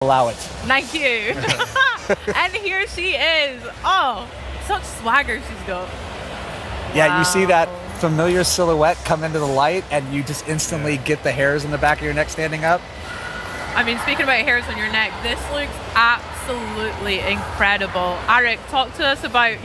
Allow it. Thank you. And here she is. Oh, such swagger she's got. Yeah, Wow. you see that familiar silhouette come into the light and you just instantly get the hairs in the back of your neck standing up. I mean, speaking about hairs on your neck, this looks absolutely incredible. Eric, talk to us about,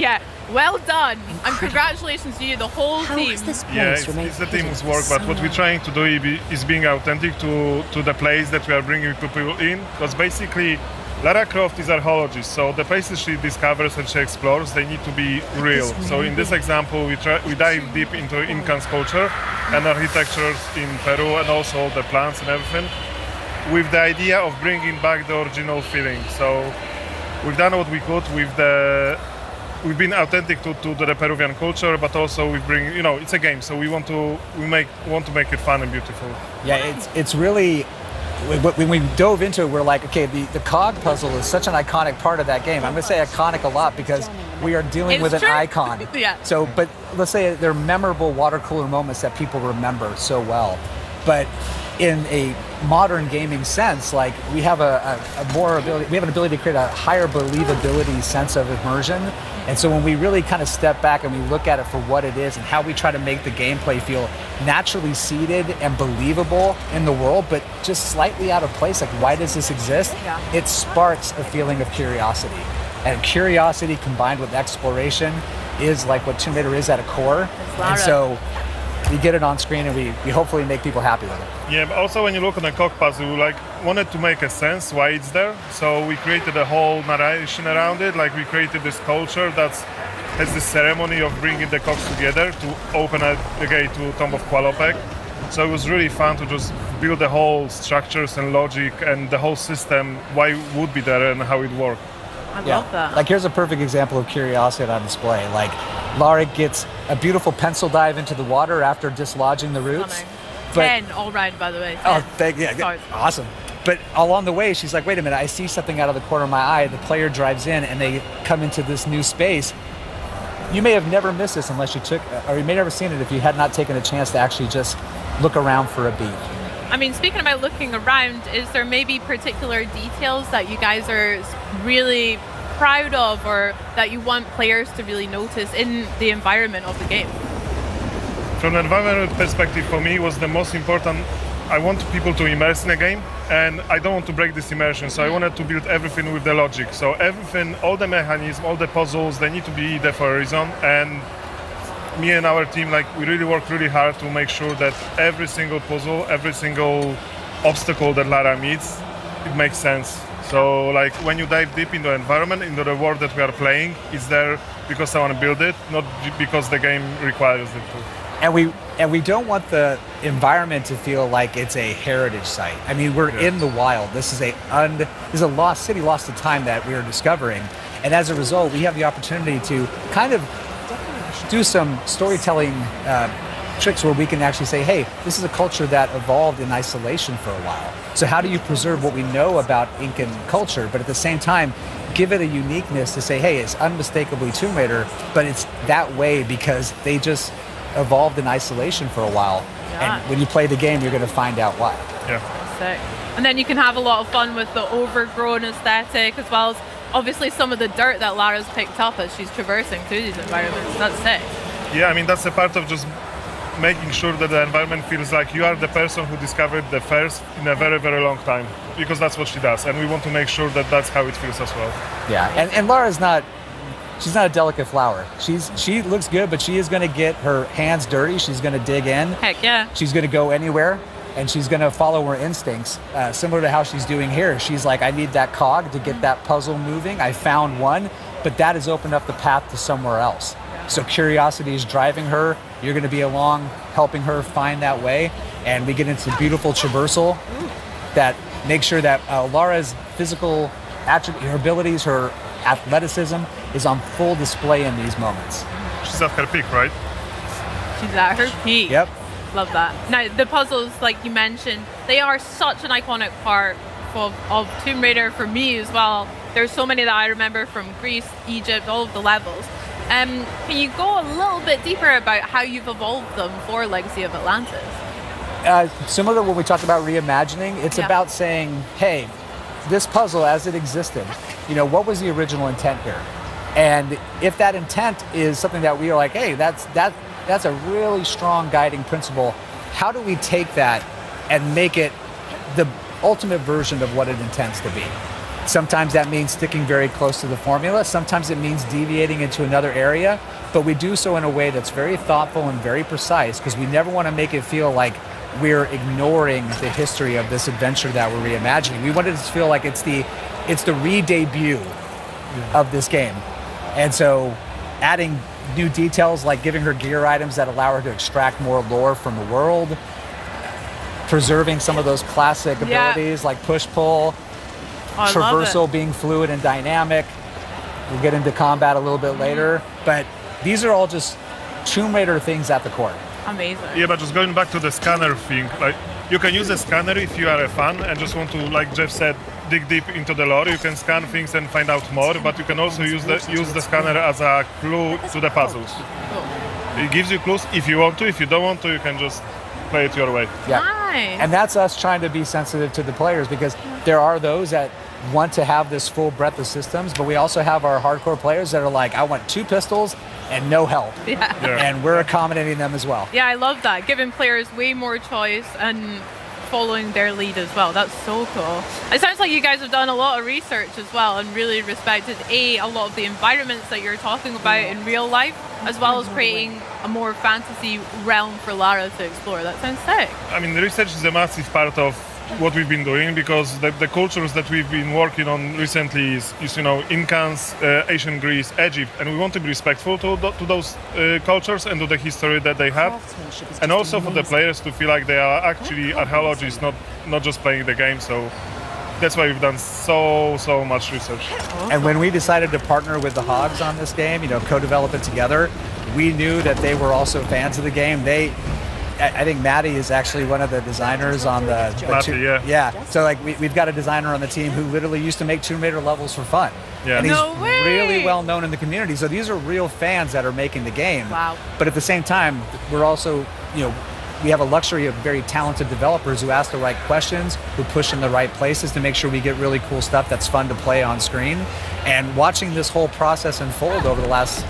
well done. And congratulations to you, the whole team. It's the team's work, but what we're trying to do is being authentic to the place that we are bringing people in, because basically Lara Croft is archaeologist, so the places she discovers and she explores, they need to be real. So in this example, we dive deep into Incan culture and architectures in Peru, and also the plants and everything, with the idea of bringing back the original feeling. So we've done what we could with we've been authentic to the Peruvian culture, but also we bring, it's a game, so we want to make it fun and beautiful. Yeah, it's really, when we dove into it, we're like, okay, the cog puzzle is such an iconic part of that game. I'm going to say iconic a lot because we are dealing with an icon. Yeah. So, but let's say they're memorable water cooler moments that people remember so well. But in a modern gaming sense, like we have we have an ability to create a higher believability sense of immersion. And so when we really kind of step back and we look at it for what it is and how we try to make the gameplay feel naturally seated and believable in the world, but just slightly out of place, like why does this exist? Yeah. It sparks a feeling of curiosity. And curiosity combined with exploration is like what Tomb Raider is at a core. And so we get it on screen and we hopefully make people happy with it. Yeah, but also when you look on the cog puzzle, we wanted to make a sense why it's there. So we created a whole narration around it. Like we created this culture that has this ceremony of bringing the cogs together to open the gate to Tomb of Qualopec. So it was really fun to just build the whole structures and logic and the whole system, why it would be there and how it worked. I love that. Like here's a perfect example of curiosity on display. Like Lara gets a beautiful pencil dive into the water after dislodging the roots. Stunning. 10 all round, by the way. 10. Oh, awesome. But along the way, she's like, wait a minute, I see something out of the corner of my eye. The player drives in and they come into this new space. You may have never missed this unless or you may never seen it if you had not taken a chance to actually just look around for a beat. I mean, speaking about looking around, is there maybe particular details that you guys are really proud of or that you want players to really notice in the environment of the game? From an environment perspective, for me, was the most important. I want people to immerse in a game, and I don't want to break this immersion, so I wanted to build everything with the logic. So everything, all the mechanisms, all the puzzles, they need to be there for a reason. And me and our team, we really worked really hard to make sure that every single puzzle, every single obstacle that Lara meets, it makes sense. So when you dive deep into the environment, into the world that we are playing, it's there because I want to build it, not because the game requires it to. And we don't want the environment to feel like it's a heritage site. I mean, we're in the wild. This is a lost city, lost to time that we are discovering. And as a result, we have the opportunity to kind of do some storytelling tricks where we can actually say, hey, this is a culture that evolved in isolation for a while. So how do you preserve what we know about Incan culture, but at the same time, give it a uniqueness to say, hey, it's unmistakably Tomb Raider, but it's that way because they just evolved in isolation for a while. Yeah. And when you play the game, you're going to find out why. Yeah. Sick. And then you can have a lot of fun with the overgrown aesthetic as well as obviously some of the dirt that Lara's picked up as she's traversing through these environments. That's sick. Yeah, I mean, that's a part of just making sure that the environment feels like you are the person who discovered the first in a very, very long time, because that's what she does. And we want to make sure that that's how it feels as well. Yeah, and Lara's she's not a delicate flower. She looks good, but she is going to get her hands dirty. She's going to dig in. Heck yeah. She's going to go anywhere, and she's going to follow her instincts, similar to how she's doing here. She's like, I need that cog to get that puzzle moving. I found one, but that has opened up the path to somewhere else. So curiosity is driving her. You're going to be along, helping her find that way, and we get into beautiful traversal that makes sure that Lara's physical attributes, her abilities, her athleticism is on full display in these moments. She's at her peak, right? She's at her peak. Yep. Love that. Now, the puzzles, like you mentioned, they are such an iconic part of Tomb Raider for me as well. There's so many that I remember from Greece, Egypt, all of the levels. Can you go a little bit deeper about how you've evolved them for Legacy of Atlantis? Similar to what we talked about reimagining, it's about saying, hey, this puzzle as it existed, what was the original intent here? And if that intent is something that we are like, hey, that's a really strong guiding principle, how do we take that and make it the ultimate version of what it intends to be? Sometimes that means sticking very close to the formula. Sometimes it means deviating into another area, but we do so in a way that's very thoughtful and very precise, because we never want to make it feel like we're ignoring the history of this adventure that we're reimagining. We want it to feel like it's the re-debut of this game. And so adding new details like giving her gear items that allow her to extract more lore from the world, preserving some of those classic abilities like push-pull, traversal being fluid and dynamic. We'll get into combat a little bit later, but these are all just Tomb Raider things at the core. Amazing. Yeah, but just going back to the scanner thing, like you can use a scanner if you are a fan and just want to, like Jeff said, dig deep into the lore. You can scan things and find out more, but you can also use the scanner as a clue to the puzzles. Cool. It gives you clues if you want to. If you don't want to, you can just play it your way. Yeah. Nice. And that's us trying to be sensitive to the players, because there are those that want to have this full breadth of systems, but we also have our hardcore players that are like, I want 2 pistols and no help. Yeah. And we're accommodating them as well. Yeah, I love that. Giving players way more choice and following their lead as well. That's so cool. It sounds like you guys have done a lot of research as well and really respected a lot of the environments that you're talking about in real life, as well as creating a more fantasy realm for Lara to explore. That sounds sick. I mean, the research is a massive part of what we've been doing, because the cultures that we've been working on recently is Incans, ancient Greece, Egypt, and we want to be respectful to those cultures and to the history that they have, and also for the players to feel like they are actually archaeologists, not just playing the game. So that's why we've done so much research. And when we decided to partner with the Hogs on this game, co-develop it together, we knew that they were also fans of the game. I think Maddie is actually one of the designers on the yeah. So like we've got a designer on the team who literally used to make Tomb Raider levels for fun. Yeah. And he's No way. really well known in the community. So these are real fans that are making the game. Wow. But at the same time, we're also, we have a luxury of very talented developers who ask the right questions, who push in the right places to make sure we get really cool stuff that's fun to play on screen. And watching this whole process unfold over the last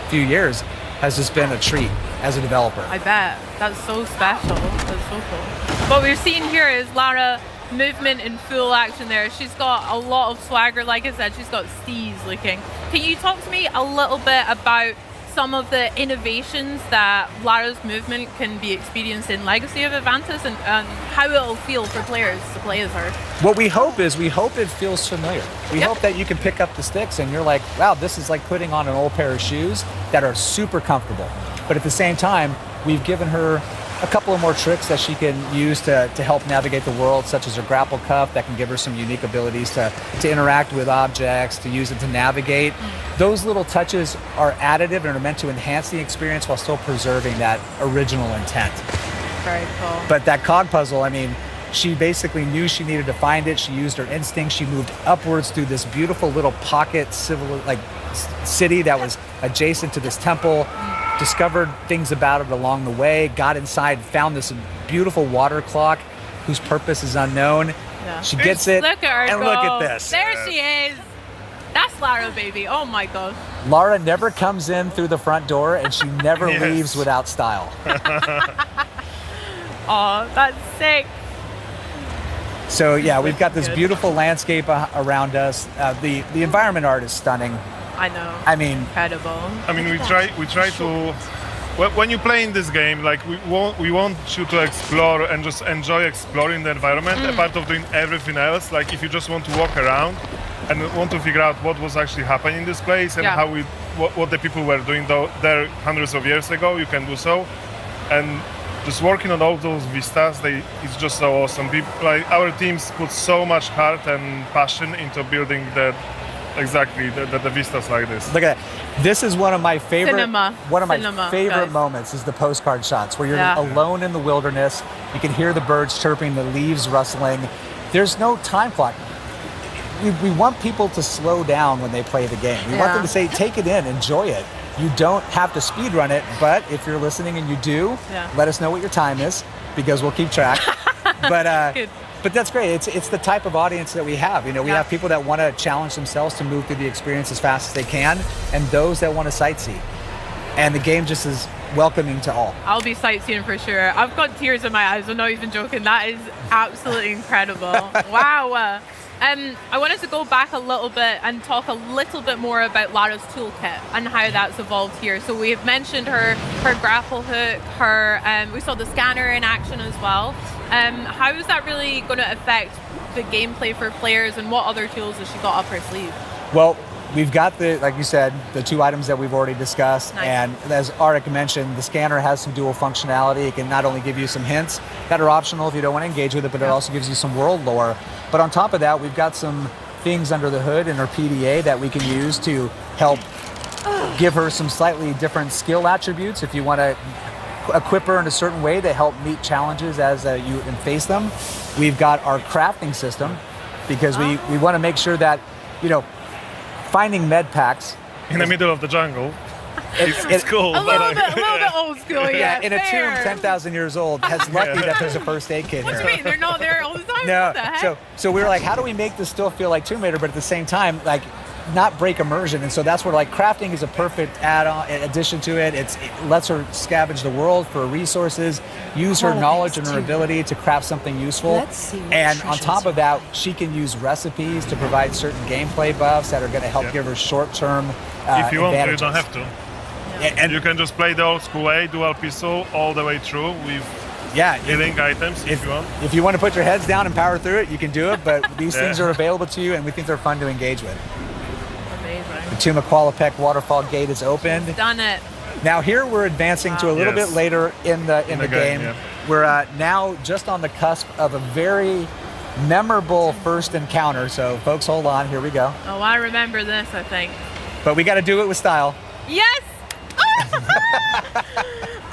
few years has just been a treat as a developer. I bet. That's so special. That's so cool. What we're seeing here is Lara movement in full action there. She's got a lot of swagger, like I said, she's got steez looking. Can you talk to me a little bit about some of the innovations that Lara's movement can be experienced in Legacy of Atlantis, and how it'll feel for players to play as her? What we hope it feels familiar. We hope that you can pick up the sticks and you're like, wow, this is like putting on an old pair of shoes that are super comfortable. But at the same time, we've given her a couple of more tricks that she can use to help navigate the world, such as her grapple cuff that can give her some unique abilities to interact with objects, to use it to navigate. Those little touches are additive and are meant to enhance the experience while still preserving that original intent. Very cool. But that cog puzzle, I mean, she basically knew she needed to find it. She used her instinct. She moved upwards through this beautiful little pocket city that was adjacent to this temple, discovered things about it along the way, got inside, found this beautiful water clock whose purpose is unknown. Yeah. She gets it, Look at her and go. look at this. There she is. That's Lara, baby. Oh my gosh. Lara never comes in through the front door, and she never Yes. leaves without style. Oh, that's sick. So yeah, we've got this beautiful landscape around us. The environment art is stunning. I know. I mean, Incredible. I mean, we try to. When you play in this game, like we want you to explore and just enjoy exploring the environment, a part of doing everything else. Like if you just want to walk around and want to figure out what was actually happening in this place and how what the people were doing there hundreds of years ago, you can do so. And just working on all those vistas, it's just so awesome. Like our teams put so much heart and passion into building the vistas like this. look at that. This is one of my favorite Cinema, favorite guys. moments is the postcard shots where you're Yeah. alone in the wilderness. You can hear the birds chirping, the leaves rustling. There's no time clock. We want people to slow down when they play the game. We want them to say, take it in, enjoy it. You don't have to speed run it, but if you're listening and you do, let us know what your time is, because we'll keep track. But Good. But that's great. It's the type of audience that we have. You know, we Yeah. have people that want to challenge themselves to move through the experience as fast as they can, and those that want to sightsee. And the game just is welcoming to all. I'll be sightseeing for sure. I've got tears in my eyes. I'm not even joking. That is absolutely incredible. Wow. I wanted to go back a little bit and talk a little bit more about Lara's toolkit and how that's evolved here. So we have mentioned her grapple hook, we saw the scanner in action as well. How is that really going to affect the gameplay for players, and what other tools has she got up her sleeve? Well, we've got like you said, the 2 items that we've already discussed. Nice. And as Arik mentioned, the scanner has some dual functionality. It can not only give you some hints that are optional if you don't want to engage with it, but it also gives you some world lore. But on top of that, we've got some things under the hood in her PDA that we can use to help give her some slightly different skill attributes if you want to equip her in a certain way to help meet challenges as you face them. We've got our crafting system because we want to make sure that, you know, finding med packs In the middle of the jungle. It's cool. A little bit old school, yeah. in a fair. tomb 10,000 years old has lucky that there's a first aid kit What do here. you mean? They're not there all the time? No, What the heck? so we were like, how do we make this still feel like Tomb Raider, but at the same time, like, not break immersion? And so that's where, like, crafting is a perfect add-on addition to it. It lets her scavenge the world for resources, use her knowledge and her ability to craft something useful. Let's see what And on treasures top of that, she can use recipes to provide certain gameplay buffs that are going to help Yeah. give her short-term If you want to, you advantages. don't have to. And You can just play the old school way, dual pistol, all the way through with yeah, healing items if you want. If you want to put your heads down and power through it, you can do it, but these Yeah. things are available to you, and we think they're fun to engage with. Amazing. The Tomb of Qualipec waterfall gate is opened. Done it. Now here we're advancing to a little Yes. bit later in the game. yeah. We're now just on the cusp of a very memorable first encounter, so folks, hold on, here we go. Oh, I remember this, I think. But we got to do it with style. Yes!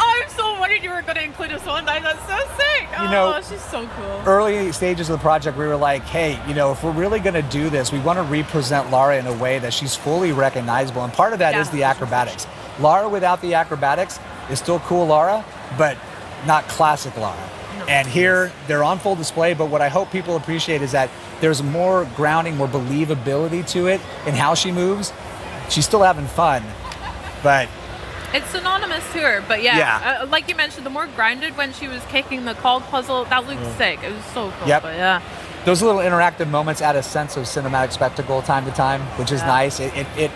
I'm so worried you were going to include us on that. That's so sick. You know, she's so cool. Early stages of the project, we were like, hey, you know, if we're really going to do this, we want to represent Lara in a way that she's fully recognizable. And part of that Yeah. is the acrobatics. Lara without the acrobatics is still cool Lara, but not classic Lara. And here, they're on full display, but what I hope people appreciate is that there's more grounding, more believability to it in how she moves. She's still having fun, but It's synonymous to her, but yeah, Yeah. like you mentioned, the more grounded when she was kicking the cog puzzle, that looked sick. It was so cool. Yep. But yeah. those little interactive moments add a sense of cinematic spectacle time to time, which is Yeah. nice. It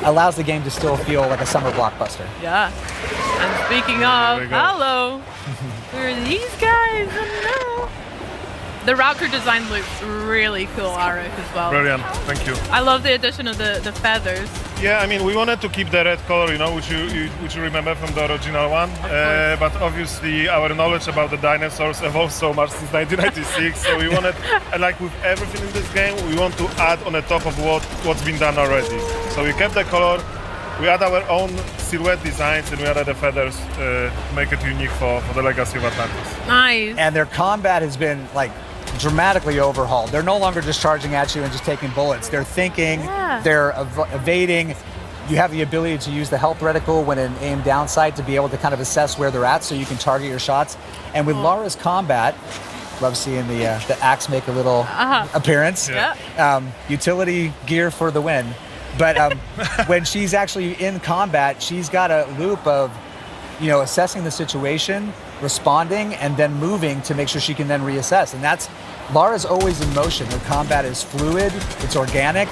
allows the game to still feel like a summer blockbuster. Yeah. And speaking of, we go. hello, who are these guys? I don't know. The Raptor design looks really cool, Arik, as well. Brilliant, thank you. I love the addition of the feathers. Yeah, I mean, we wanted to keep the red color, you know, which you remember from the original one. course. But obviously, our knowledge about the dinosaurs evolved so much since 1996. So we wanted, and like with everything in this game, we want to add on the top of what's been done already. So we kept the color. We add our own silhouette designs, and we added the feathers to make it unique for the legacy of Atlantis. Nice. And their combat has been like dramatically overhauled. They're no longer just charging at you and just taking bullets. They're thinking, Yeah. they're evading. You have the ability to use the health reticle when in aim down sight to be able to kind of assess where they're at so you can target your shots. And with Lara's combat, love seeing the axe make a little appearance. Yeah. Utility gear for the win. But when she's actually in combat, she's got a loop of, you know, assessing the situation, responding, and then moving to make sure she can then reassess. And that's, Lara's always in motion. Her combat is fluid, it's organic,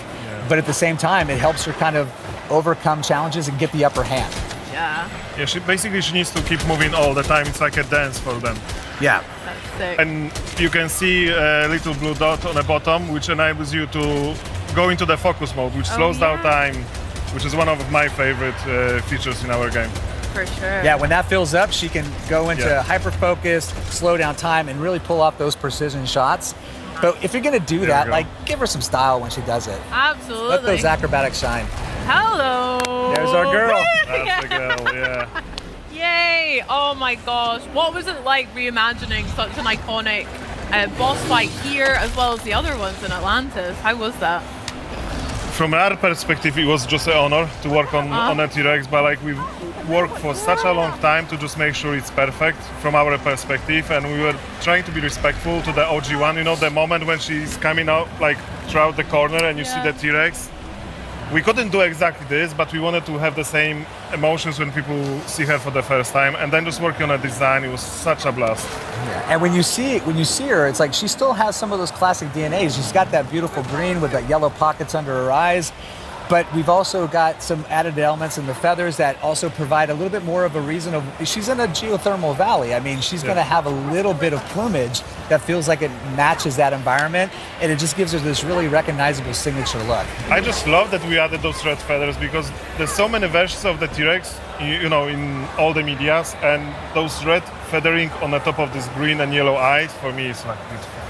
but at the same time, it helps her kind of overcome challenges and get the upper hand. Yeah. Yeah, she needs to keep moving all the time. It's like a dance for them. Yeah. That's sick. And you can see a little blue dot on the bottom, which enables you to go into the focus mode, which slows down yeah. time, which is one of my favorite features in our game. For sure. Yeah, when that fills up, she can go into Yeah. hyper focus, slow down time, and really pull off those precision shots. But if you're gonna do we that, go. like, give her some style when she does it. Absolutely. Let those acrobatics shine. Hello. There's our girl. That's the girl, yeah. Yay! Oh my gosh, what was it like reimagining such an iconic boss fight here as well as the other ones in Atlantis? How was that? from our perspective, it was just an honor to work on a T-Rex, but like we worked for such a long time to just make sure it's perfect from our perspective, and we were trying to be respectful to the OG one. You know, the moment when she's coming out like throughout the corner and you see the T-Rex. We couldn't do exactly this, but we wanted to have the same emotions when people see her for the first time, and then just working on a design, it was such a blast. Yeah. And when you see her, it's like she still has some of those classic DNAs. She's got that beautiful green with the yellow pockets under her eyes. But we've also got some added elements in the feathers that also provide a little bit more of a reason of, she's in a geothermal valley. I mean, she's going to have a little bit of plumage that feels like it matches that environment, and it just gives her this really recognizable signature look. I just love that we added those red feathers because there's so many versions of the T-Rex, you know, in all the medias, and those red feathering on the top of this green and yellow eyes, for me, is like beautiful.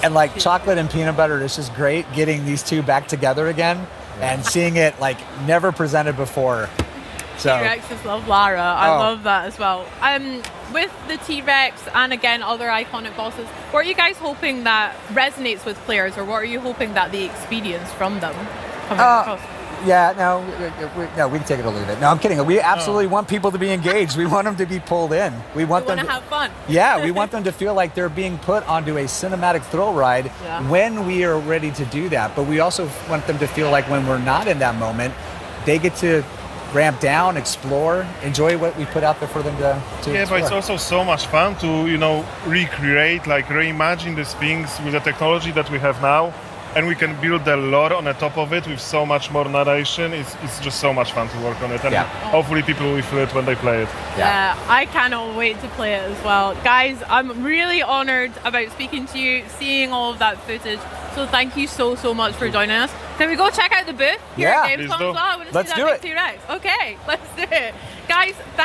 And like chocolate and peanut butter, it's just great getting these two back together again. And seeing it like never presented before. So T-Rexes love Lara. I love that as well. With the T-Rex and again other iconic bosses, what are you guys hoping that resonates with players, or what are you hoping that they experience from them coming across? Yeah, no, we can take it or leave it. No, I'm kidding. We absolutely want people to be engaged. We want them to be pulled in. We want them to have fun. Yeah, we want them to feel like they're being put onto a cinematic thrill ride when we are ready to do that. But we also want them to feel like when we're not in that moment, they get to ramp down, explore, enjoy what we put out there for them to Yeah, explore. but it's also so much fun to, you know, recreate, like reimagine these things with the technology that we have now. And we can build a lore on the top of it with so much more narration. It's just so much fun to work on it. And hopefully people will feel it when they play it. Yeah, I cannot wait to play it as well. Guys, I'm really honored about speaking to you, seeing all of that footage. So thank you so much for joining us. Can we go check out the booth here at Gamescom as well? I want to see that big T-Rex. Okay, let's do it. Guys, thank